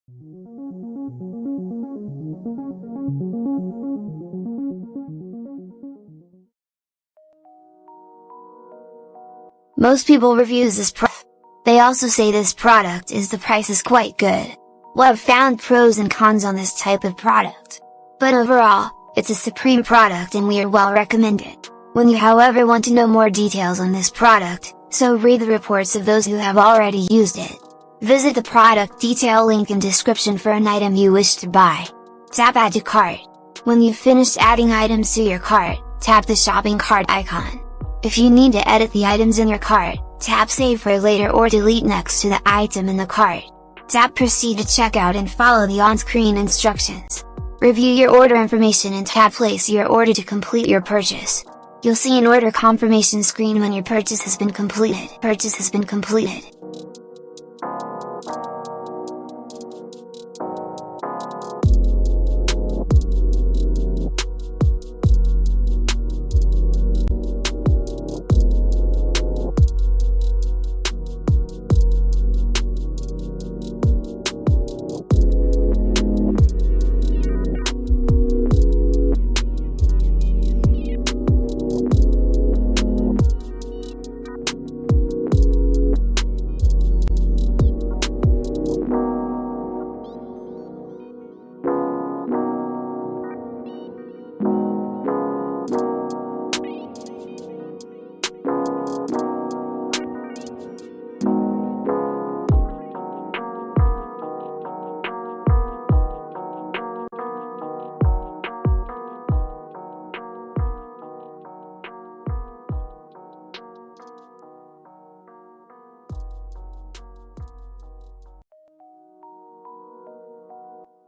Most people reviews this product. They also say this product is the price is quite good. Well, I've found pros and cons on this type of product. But overall, it's a supreme product and we are well recommended. When you however want to know more details on this product, so read the reports of those who have already used it. Visit the product detail link in description for an item you wish to buy. Tap Add to Cart. When you've finished adding items to your cart, tap the shopping cart icon. If you need to edit the items in your cart, tap Save for later or delete next to the item in the cart. Tap Proceed to checkout and follow the on-screen instructions. Review your order information and tap Place your order to complete your purchase. You'll see an order confirmation screen when your purchase has been completed.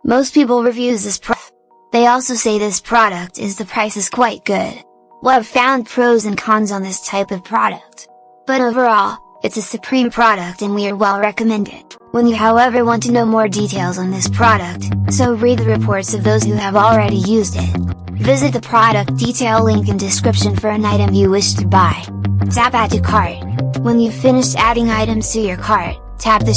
Most people reviews this product. They also say this product is the price is quite good. Well, I've found pros and cons on this type of product. But overall, it's a supreme product and we are well recommended. When you however want to know more details on this product, so read the reports of those who have already used it. Visit the product detail link in description for an item you wish to buy. Tap Add to Cart. When you've finished adding items to your cart, tap the